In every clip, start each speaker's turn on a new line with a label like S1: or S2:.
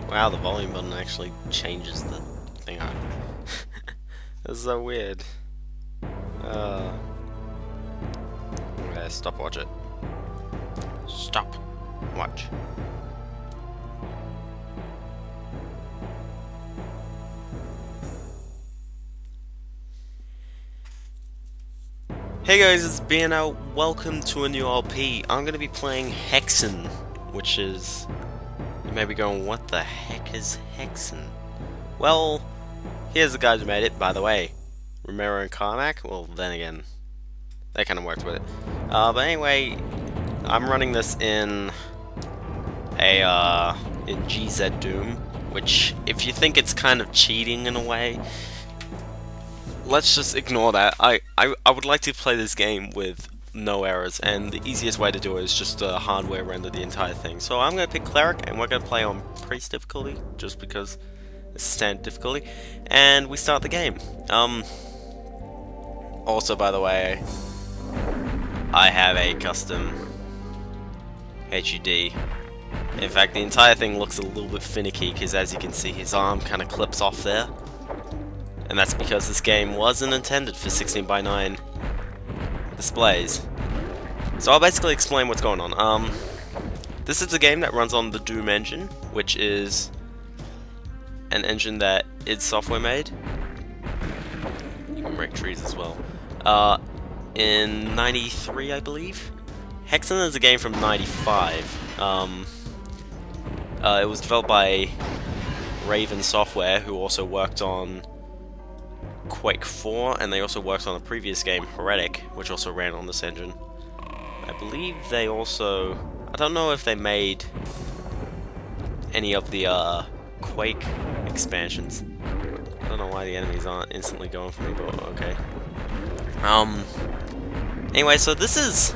S1: Wow, the volume button actually changes the thing on. That's so weird. Uh, okay, stop watch it. Stop watch. Hey guys, it's BNL. Welcome to a new LP. I'm going to be playing Hexen, which is... You may be going, what the heck is Hexen? Well, here's the guys who made it, by the way. Romero and Carmack? Well, then again, they kind of worked with it. But anyway, I'm running this in GZ Doom, which, if you think it's kind of cheating in a way, let's just ignore that. I would like to play this game with no errors, and the easiest way to do it is just to hardware render the entire thing. So I'm going to pick Cleric, and we're going to play on Priest difficulty, just because it's standard difficulty, and we start the game. Also, by the way, I have a custom HUD. In fact, the entire thing looks a little bit finicky, because as you can see, his arm kind of clips off there. And that's because this game wasn't intended for 16:9 displays. So I'll basically explain what's going on. This is a game that runs on the Doom engine, which is an engine that id Software made. You can break trees as well. In '93, I believe. Hexen is a game from '95. It was developed by Raven Software, who also worked on Quake 4, and they also worked on a previous game, Heretic, which also ran on this engine. I believe they also... I don't know if they made any of the Quake expansions. I don't know why the enemies aren't instantly going for me, but okay. Anyway, so this is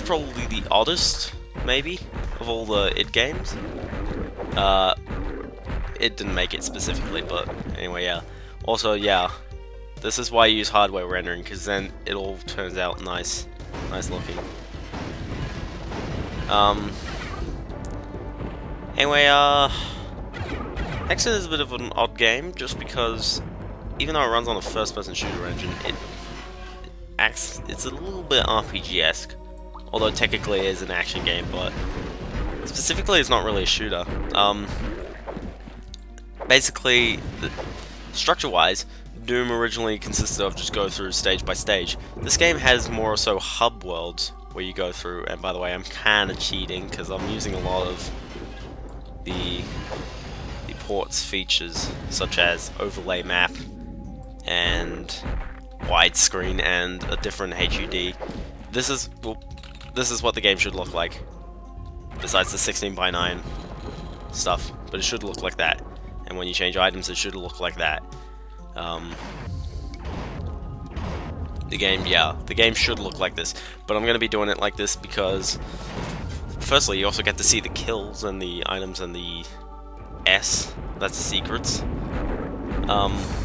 S1: probably the oddest, maybe, of all the id games. It didn't make it specifically, but anyway, yeah. Also, yeah. This is why you use hardware rendering, because then it all turns out nice looking. Anyway, Hexen is a bit of an odd game, just because even though it runs on a first-person shooter engine, it's a little bit RPG-esque. Although technically it is an action game, but specifically it's not really a shooter. Basically, structure-wise, Doom originally consisted of just go through stage by stage. This game has more or so hub worlds where you go through, and by the way, I'm kind of cheating because I'm using a lot of the port's features, such as overlay map and widescreen and a different HUD. This is what the game should look like, besides the 16:9 stuff, but it should look like that. And when you change items, it should look like that. The game should look like this, but I'm going to be doing it like this because, firstly, you also get to see the kills and the items and the S, that's the secrets,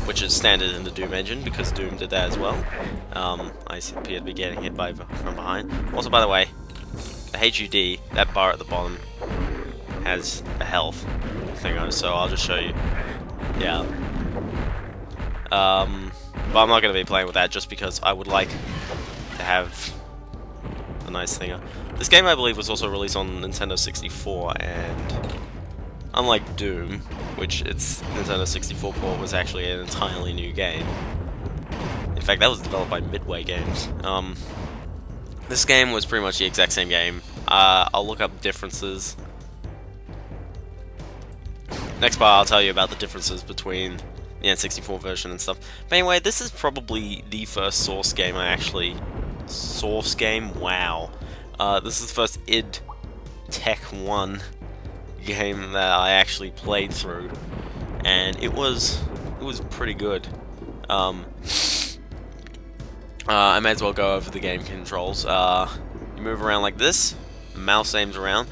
S1: which is standard in the Doom engine, because Doom did that as well. I appear to be getting hit from behind. Also, by the way, the HUD, that bar at the bottom, has a health thing on it, so I'll just show you. Yeah. But I'm not going to be playing with that just because I would like to have a nice thing. This game, I believe, was also released on Nintendo 64, and unlike Doom, which its Nintendo 64 port was actually an entirely new game. In fact, that was developed by Midway Games. This game was pretty much the exact same game. I'll look up differences. Next part, I'll tell you about the differences between the N64 version and stuff. But anyway, this is probably the first Source game I actually... Source game? Wow. This is the first id Tech 1 game that I actually played through. And it was pretty good. I may as well go over the game controls. You move around like this, the mouse aims around.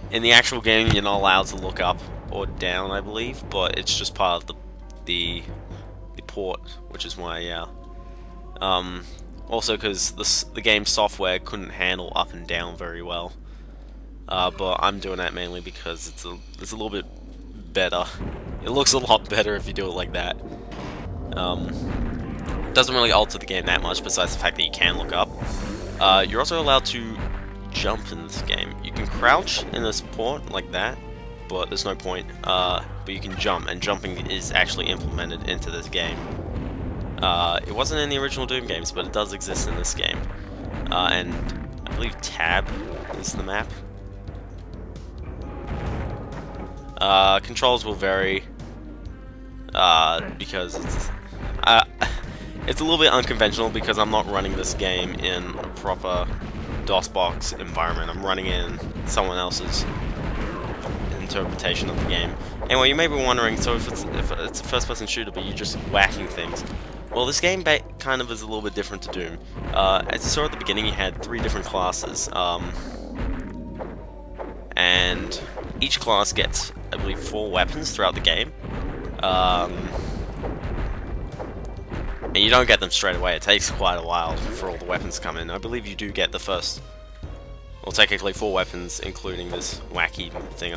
S1: In the actual game, you're not allowed to look up or down, I believe, but it's just part of the port, which is why, yeah. Also, because the game software couldn't handle up and down very well. But I'm doing that mainly because it's a little bit better. It looks a lot better if you do it like that. Doesn't really alter the game that much, besides the fact that you can look up. You're also allowed to jump in this game. You can crouch in a support like that, but there's no point. But you can jump, and jumping is actually implemented into this game. It wasn't in the original Doom games, but it does exist in this game. And I believe tab is the map. Controls will vary, because it's a little bit unconventional, because I'm not running this game in a proper DOSBox environment. I'm running in someone else's interpretation of the game. Anyway, you may be wondering, so if it's a first-person shooter, but you're just whacking things. Well, this game kind of is a little bit different to Doom. As you saw at the beginning, you had 3 different classes, and each class gets, I believe, 4 weapons throughout the game. And you don't get them straight away. It takes quite a while for all the weapons to come in. I believe you do get the first, well, technically 4 weapons, including this wacky thing.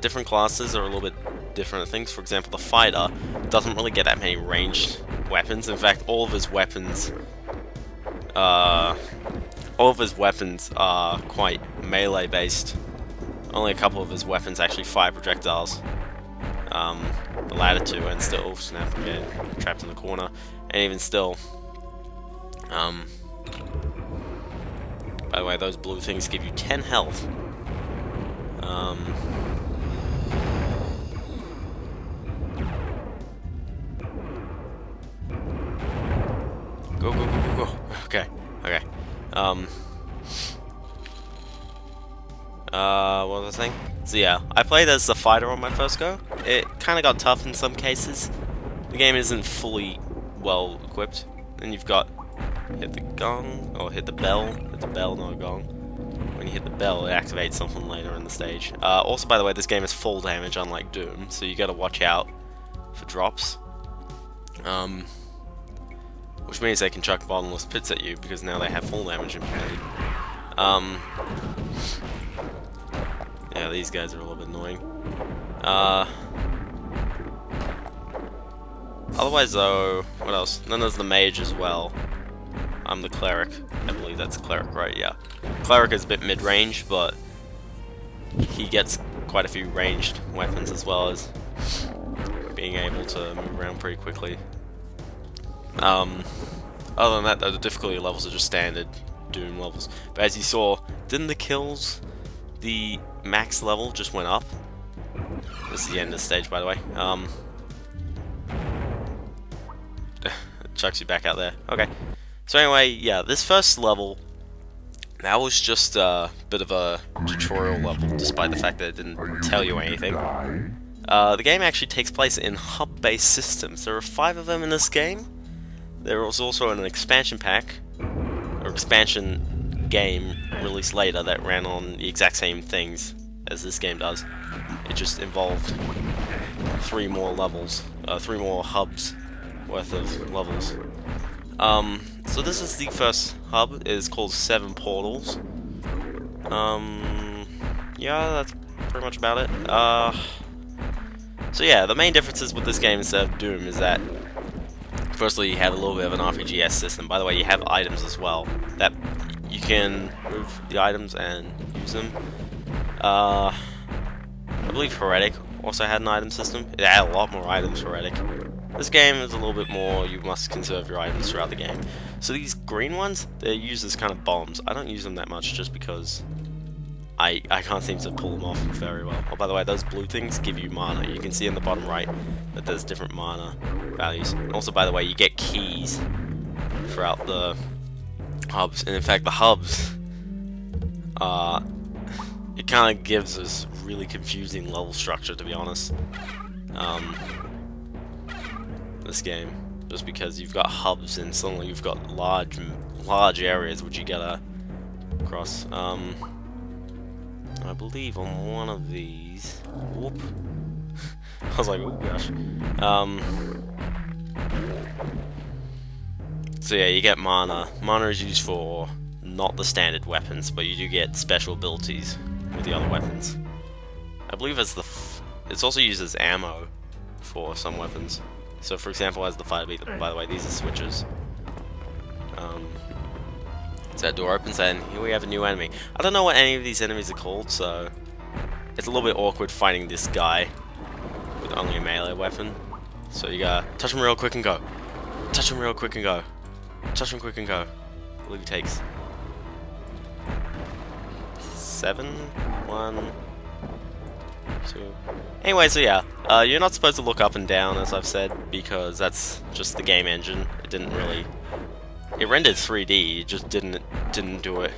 S1: Different classes are a little bit different things. For example, the fighter doesn't really get that many ranged weapons. In fact, all of his weapons are quite melee based. Only a couple of his weapons actually fire projectiles. The latter 2, and still, snap again, trapped in the corner, and even still, by the way, those blue things give you 10 health. Go, go, go, go, go. Okay, okay. What was I saying? So yeah, I played as the fighter on my first go. It kind of got tough in some cases. The game isn't fully well equipped. Then you've got hit the gong, or hit the bell, not a gong. When you hit the bell, it activates something later in the stage. Also, by the way, this game is full damage, unlike Doom, so you gotta watch out for drops. Which means they can chuck bottomless pits at you, because now they have full damage implemented. Yeah, these guys are a little bit annoying. Otherwise, though, what else? Then there's the mage as well. I'm the cleric. I believe that's a cleric, right? Yeah. Cleric is a bit mid-range, but he gets quite a few ranged weapons, as well as being able to move around pretty quickly. Other than that, though, the difficulty levels are just standard Doom levels. But as you saw, didn't the kills, the max level just went up? This is the end of the stage, by the way. It chucks you back out there. Okay. So anyway, yeah, this first level, that was just a bit of a tutorial level, despite the fact that it didn't tell you anything. The game actually takes place in hub-based systems. There are 5 of them in this game. There was also an expansion pack, or expansion game released later that ran on the exact same things as this game does. It just involved 3 more levels, 3 more hubs worth of levels. So this is the first hub. It is called 7 Portals. Yeah, that's pretty much about it. So yeah, the main differences with this game instead of Doom is that, firstly, you have a little bit of an RPG-esque system. By the way, you have items as well, that you can move the items and use them. I believe Heretic also had an item system. It had a lot more items, Heretic. This game is a little bit more, you must conserve your items throughout the game. So these green ones, they're used as kind of bombs. I don't use them that much just because I can't seem to pull them off very well. Oh, by the way, those blue things give you mana. You can see in the bottom right that there's different mana values. And also, by the way, you get keys throughout the hubs. And in fact, the hubs, it kind of gives us really confusing level structure, to be honest. This game, just because you've got hubs and suddenly you've got large areas which you gotta cross. I believe on one of these, whoop, I was like, oh gosh. So yeah, you get mana. Mana is used for not the standard weapons, but you do get special abilities with the other weapons. I believe it's it's also used as ammo for some weapons. So for example, as the fire beat, by the way, these are switches. So that door opens and here we have a new enemy. I don't know what any of these enemies are called, so it's a little bit awkward fighting this guy with only a melee weapon. So you gotta touch him real quick and go. Touch him real quick and go. Touch him quick and go. I believe it takes 7, 1, 2. Anyway, so yeah, you're not supposed to look up and down, as I've said, because that's just the game engine. It didn't really. It rendered 3D. It just didn't do it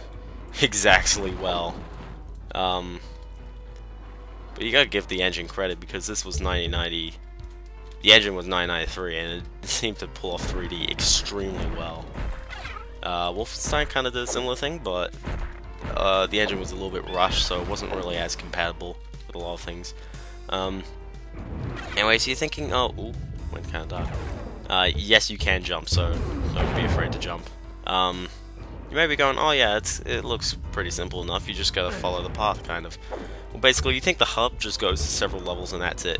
S1: exactly well. But you gotta give the engine credit because this was 1990. The engine was 1993, and it seemed to pull off 3D extremely well. Wolfenstein kind of did a similar thing, but the engine was a little bit rushed, so it wasn't really as compatible with a lot of things. Anyway, so you're thinking, oh, ooh, went kind of dark. Yes, you can jump, so don't be afraid to jump. You may be going, oh yeah, it looks pretty simple enough, you just gotta follow the path, kind of. Well, basically, you think the hub just goes to several levels and that's it.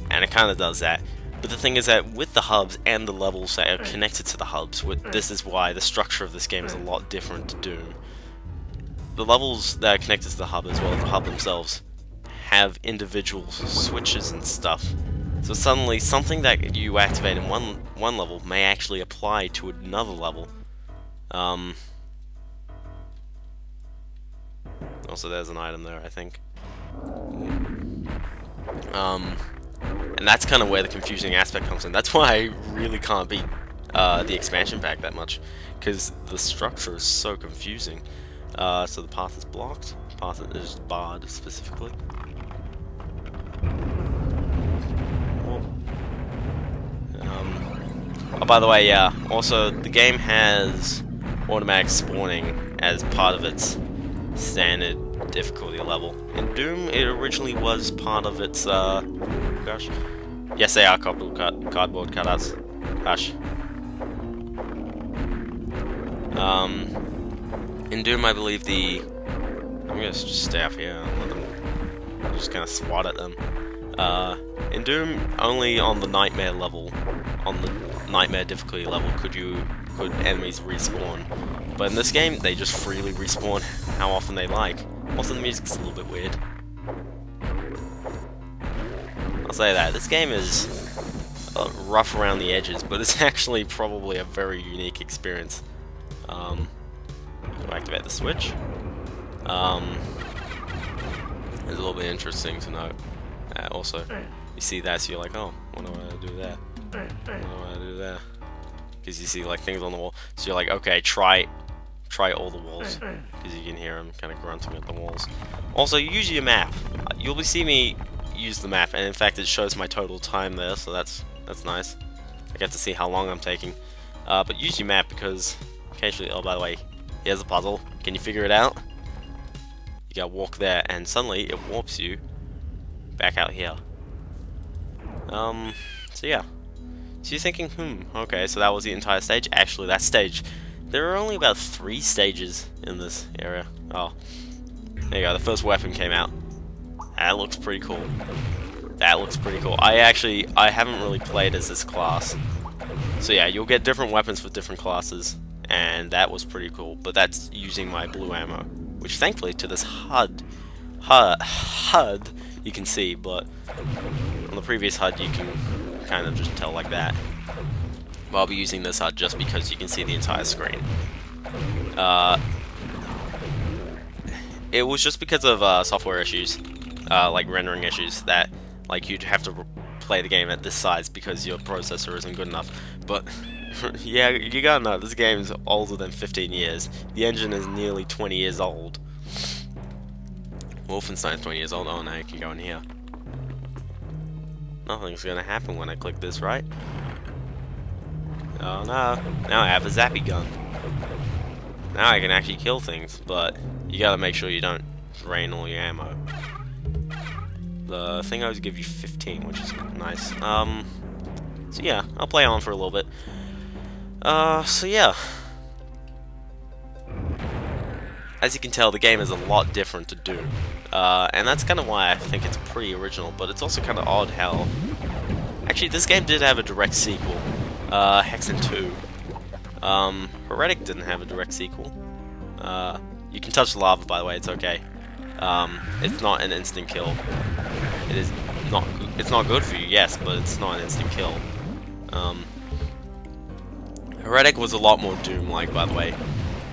S1: And it kind of does that. But the thing is that with the hubs and the levels that are connected to the hubs, this is why the structure of this game is a lot different to Doom. The levels that are connected to the hub, as well as the hub themselves, have individual switches and stuff. So suddenly, something that you activate in one level may actually apply to another level. Also, there's an item there, I think. And that's kind of where the confusing aspect comes in. That's why I really can't beat the expansion pack that much, because the structure is so confusing. So the path is blocked. The path is barred specifically. Oh, by the way, yeah. Also, the game has automatic spawning as part of its standard difficulty level. In Doom, it originally was part of its, gosh. Yes, they are cardboard cutouts. Gosh. In Doom, I believe I'm gonna just stay up here and let them, I'm just gonna swat at them. In Doom, only on the Nightmare level, on the Nightmare difficulty level, could enemies respawn. But in this game, they just freely respawn how often they like. Also, the music's a little bit weird. I'll say that. This game is rough around the edges, but it's actually probably a very unique experience. To activate the switch. It's a little bit interesting to know. Also, you see that, so you're like, oh, what do I do there? What do I do there? Because you see like things on the wall, so you're like, okay, try all the walls, because you can hear them kind of grunting at the walls. Also, use your map. You'll see me use the map, and in fact, it shows my total time there, so that's nice. I get to see how long I'm taking. But use your map because occasionally. Oh, by the way, here's a puzzle. Can you figure it out? You gotta walk there, and suddenly it warps you back out here. So yeah. So you're thinking, okay, so that was the entire stage? Actually, that stage, there are only about 3 stages in this area. Oh, there you go, the first weapon came out. That looks pretty cool. That looks pretty cool. I haven't really played as this class. So yeah, you'll get different weapons for different classes, and that was pretty cool, but that's using my blue ammo, which thankfully to this HUD you can see, but on the previous HUD you can kind of just tell like that. But I'll be using this HUD just because you can see the entire screen. It was just because of software issues, like rendering issues, that like you'd have to play the game at this size because your processor isn't good enough. But yeah, you gotta know, this game is older than 15 years. The engine is nearly 20 years old. Wolfenstein's 20 years old. Oh, now you can go in here. Nothing's gonna happen when I click this, right? Oh no, now I have a zappy gun. Now I can actually kill things, but you gotta make sure you don't drain all your ammo. The thing always give you 15, which is nice. So yeah, I'll play on for a little bit. So yeah. As you can tell, the game is a lot different to Doom. And that's kind of why I think it's pretty original, but it's also kind of odd how... Actually, this game did have a direct sequel, Hexen 2. Heretic didn't have a direct sequel. You can touch lava, by the way, it's okay. It's not an instant kill. It's not good for you, yes, but it's not an instant kill. Heretic was a lot more Doom-like, by the way,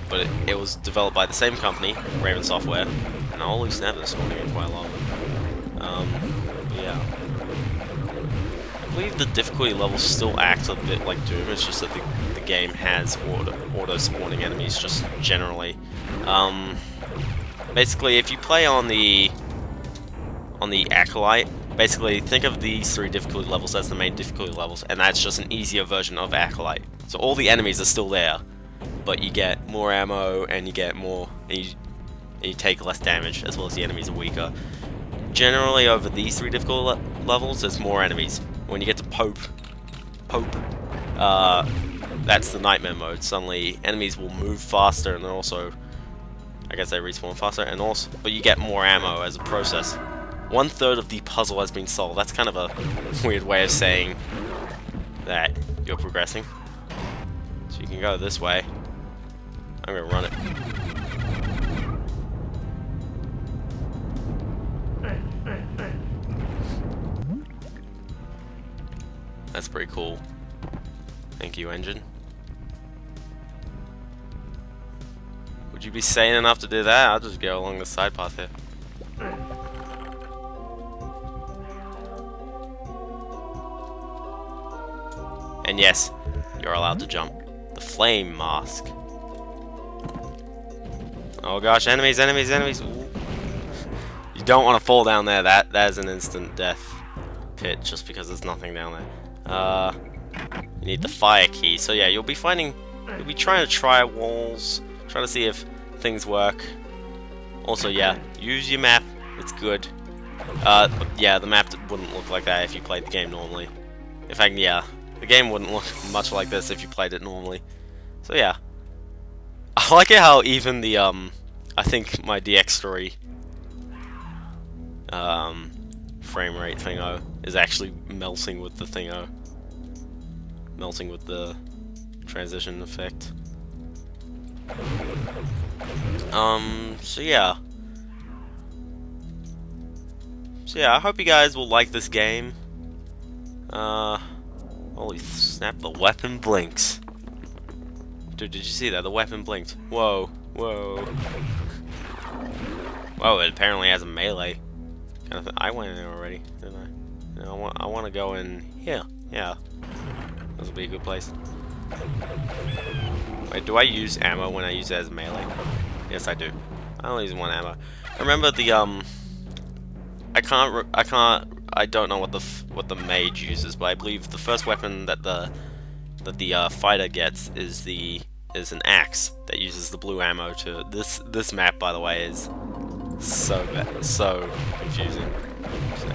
S1: but it was developed by the same company, Raven Software, and holy snap, this one getting quite long. But yeah. I believe the difficulty levels still act a bit like Doom, it's just that the game has auto-spawning enemies, just generally. Basically, if you play on the Acolyte, basically think of these 3 difficulty levels as the main difficulty levels, and that's just an easier version of Acolyte. So all the enemies are still there, but you get more ammo, and you get more, and you take less damage, as well as the enemies are weaker. Generally, over these 3 difficulty levels, there's more enemies. When you get to Pope, that's the Nightmare mode. Suddenly, enemies will move faster, and they're also, I guess they respawn faster, and also, but you get more ammo as a process. 1/3 of the puzzle has been solved. That's kind of a weird way of saying that you're progressing. So you can go this way. I'm gonna run it. That's pretty cool. Thank you, engine. Would you be sane enough to do that? I'll just go along the side path here. And yes, you're allowed to jump. The flame mask. Oh gosh, enemies, enemies, enemies. Ooh. You don't want to fall down there. That is an instant death pit just because there's nothing down there. You need the fire key. So yeah, you'll be trying to try walls, trying to see if things work. Also, yeah, use your map. It's good. Yeah, the map wouldn't look like that if you played the game normally. In fact, yeah, the game wouldn't look much like this if you played it normally. So yeah, I like it how even the I think my DX3 frame rate thingo is actually melting with the thingo, melting with the transition effect. So yeah. I hope you guys will like this game. Holy snap, the weapon blinks. Dude, did you see that? The weapon blinked. Whoa, whoa. Whoa, it apparently has a melee kind of thing. I went in there already, didn't I? No, I want to go in here. Yeah. This will be a good place. Wait, do I use ammo when I use it as melee? Yes, I do. I only use 1 ammo. I remember the I don't know what the mage uses, but I believe the first weapon that the fighter gets is an axe that uses the blue ammo. To this map, by the way, is so confusing. So,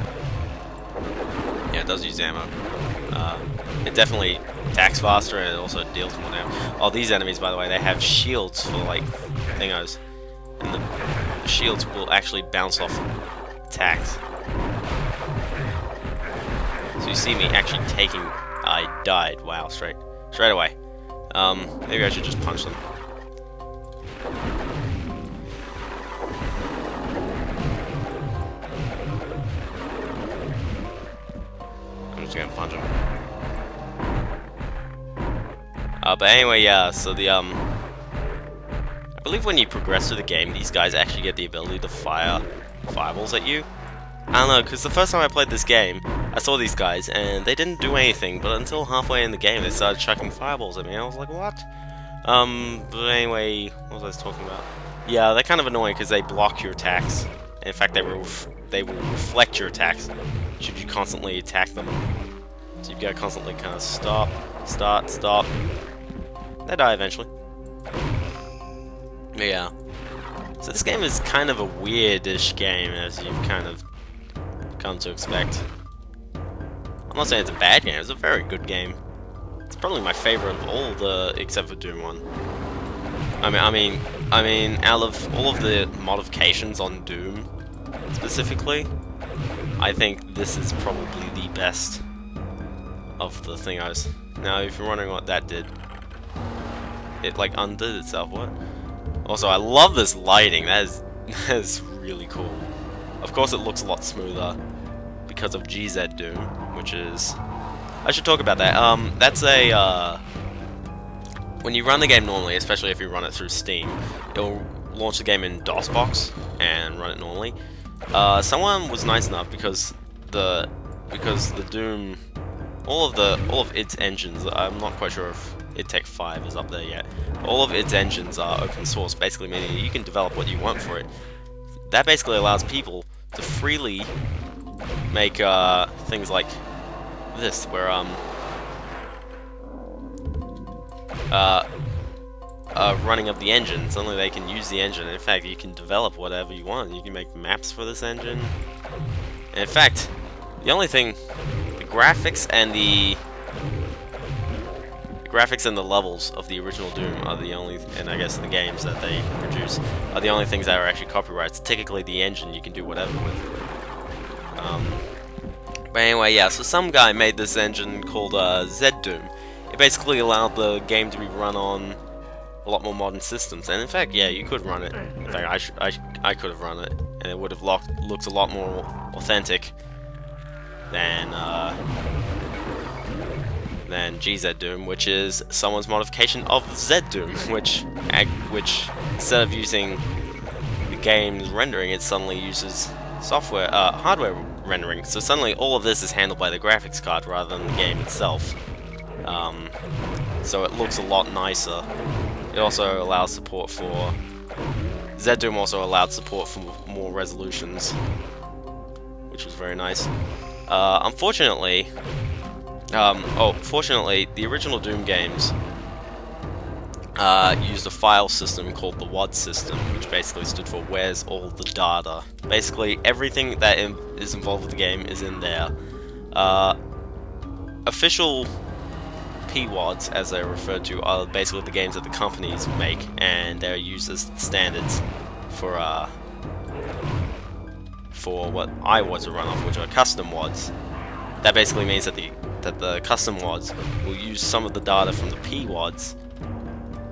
S1: yeah, it does use ammo. It definitely attacks faster, and it also deals more damage. Oh, these enemies, by the way, they have shields for like thingos, and the shields will actually bounce off attacks. So you see me actually taking... I died. Wow, straight away. Maybe I should just punch them. I'm just gonna punch them. But anyway, yeah, so the, I believe when you progress through the game, these guys actually get the ability to fire fireballs at you. I don't know, because the first time I played this game, I saw these guys, and they didn't do anything, but until halfway in the game, they started chucking fireballs at me, and I was like, what? But anyway, what was I talking about? Yeah, they're kind of annoying, because they block your attacks. In fact, they will reflect your attacks, should you constantly attack them. So you've got to constantly kind of stop, start, stop. They die eventually. Yeah. So this game is kind of a weirdish game, as you've kind of come to expect. I'm not saying it's a bad game, it's a very good game. It's probably my favorite of all the, except for Doom 1. I mean, out of all of the modifications on Doom, specifically, I think this is probably the best of the thing I was... Now, if you're wondering what that did, it like undid itself. What? Also, I love this lighting. That is really cool. Of course, it looks a lot smoother because of GZ Doom, which is... I should talk about that. That's a... when you run the game normally, especially if you run it through Steam, it'll launch the game in DOSBox and run it normally. Someone was nice enough because the Doom, all of its engines, I'm not quite sure if id 5 is up there yet. All of its engines are open source, basically meaning you can develop what you want for it. That basically allows people to freely make things like this, where running of the engine. Suddenly they can use the engine. In fact, you can develop whatever you want. You can make maps for this engine. And in fact, the only thing, the graphics and the levels of the original Doom are the only, and I guess the games that they produce are the only things that are actually copyrights. Technically, the engine you can do whatever with. But anyway, yeah. So some guy made this engine called Z Doom. It basically allowed the game to be run on a lot more modern systems, and in fact, yeah, you could run it. In fact, I could have run it, and it would have looked a lot more authentic than GZ Doom, which is someone's modification of Z Doom, which instead of using the game's rendering, it suddenly uses hardware rendering. So suddenly all of this is handled by the graphics card rather than the game itself. So it looks a lot nicer. It also allows support for... Z Doom also allowed support for more resolutions, which was very nice. Unfortunately... fortunately, the original Doom games used a file system called the WAD system, which basically stood for Where's All the Data. Basically, everything that is involved with the game is in there. Official PWADs, as they're referred to, are basically the games that the companies make, and they're used as standards for what iWADs are run off, which are custom WADs. That basically means that the custom WADs will use some of the data from the PWADs,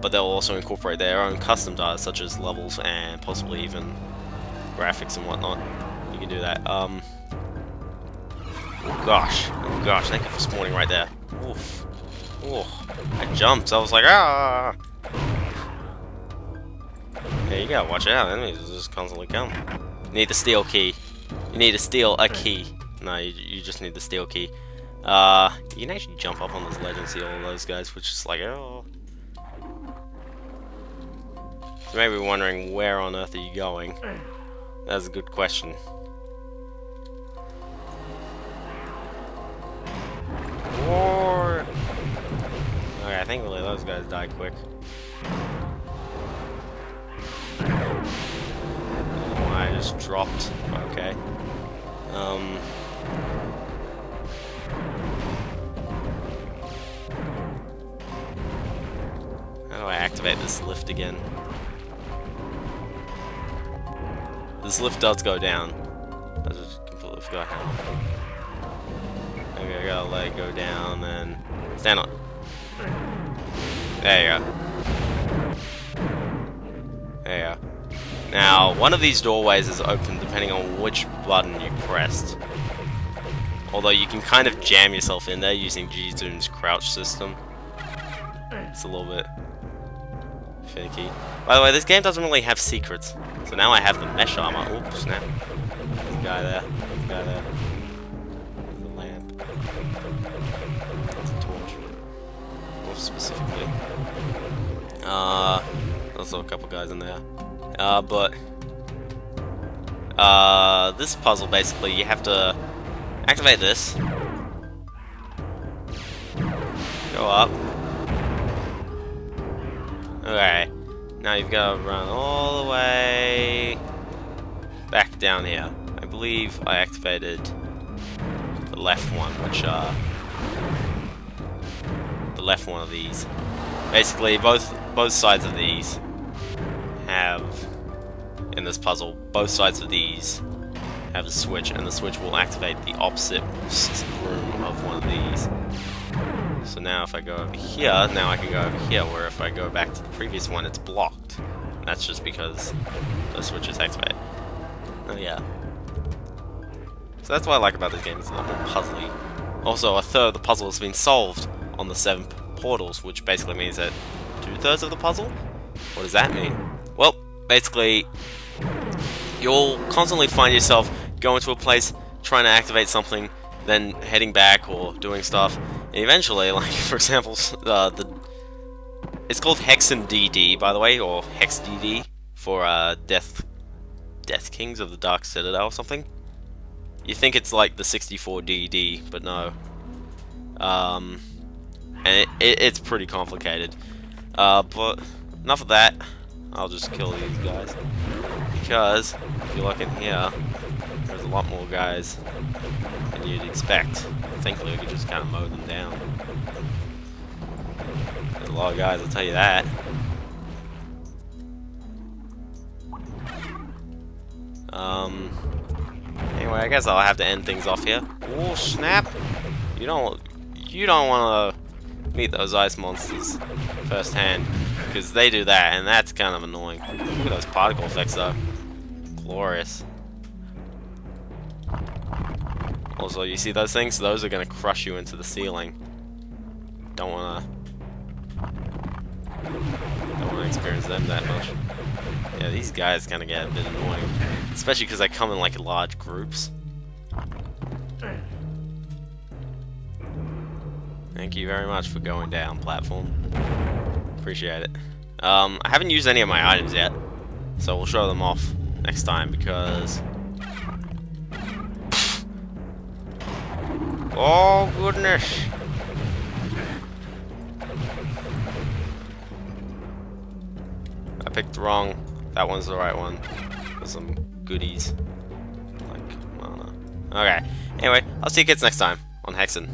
S1: but they'll also incorporate their own custom data, such as levels and possibly even graphics and whatnot. You can do that. Oh gosh, thank you for spawning right there. Oof. Oh, I jumped. I was like, ah! Yeah, you gotta watch out. Enemies just constantly come. You need the steel key. You need to steal a key. No, you just need the steel key. You can actually jump up on this ledge and see all of those guys, which is like, oh. So maybe you're wondering, where on earth are you going? That's a good question. Or... okay, thankfully those guys die quick. Oh, I just dropped. Okay. How do I activate this lift again? This lift does go down. I just completely forgot how. Okay, I gotta let it go down and stand on. There you go. There you go. Now, one of these doorways is open depending on which button you pressed. Although you can kind of jam yourself in there using G-Zoom's crouch system. It's a little bit finicky. By the way, this game doesn't really have secrets. So now I have the mesh armor. Oops, snap. There's a guy there. There's a guy there. There's a lamp. There's a torch. More specifically. Also a couple guys in there. This puzzle, basically, you have to activate this. Go up. Okay. Now you've got to run all the way back down here. I believe I activated the left one, which the left one of these. Basically, both sides of these have, in this puzzle, both sides of these have a switch, and the switch will activate the opposite room of one of these. So now if I go over here, now I can go over here, where if I go back to the previous one, it's blocked. And that's just because the switch is activated. Oh yeah. So that's what I like about this game, it's a lot more puzzly. Also, a third of the puzzle has been solved on the 7 portals, which basically means that 2/3 of the puzzle? What does that mean? Well, basically, you'll constantly find yourself going to a place, trying to activate something, then heading back or doing stuff, and eventually, like for example, it's called Hexen DD, by the way, or Hex DD for Death Kings of the Dark Citadel or something. You think it's like the 64 DD, but no. And it's pretty complicated. But enough of that. I'll just kill these guys. Because, if you look in here, there's a lot more guys than you'd expect. Thankfully, we could just kind of mow them down. There's a lot of guys, I'll tell you that. Anyway, I guess I'll have to end things off here. Oh snap! You don't want to meet those ice monsters firsthand, because they do that, and that's kind of annoying. Look at those particle effects, though. Glorious. Also, you see those things? Those are going to crush you into the ceiling. Don't want to experience them that much. Yeah, these guys kind of get a bit annoying, especially because they come in like large groups. Thank you very much for going down, platform. Appreciate it. I haven't used any of my items yet, so we'll show them off next time because... Oh goodness! I picked wrong. That one's the right one. There's some goodies. Like, I don't know. Okay. Anyway, I'll see you kids next time on Hexen.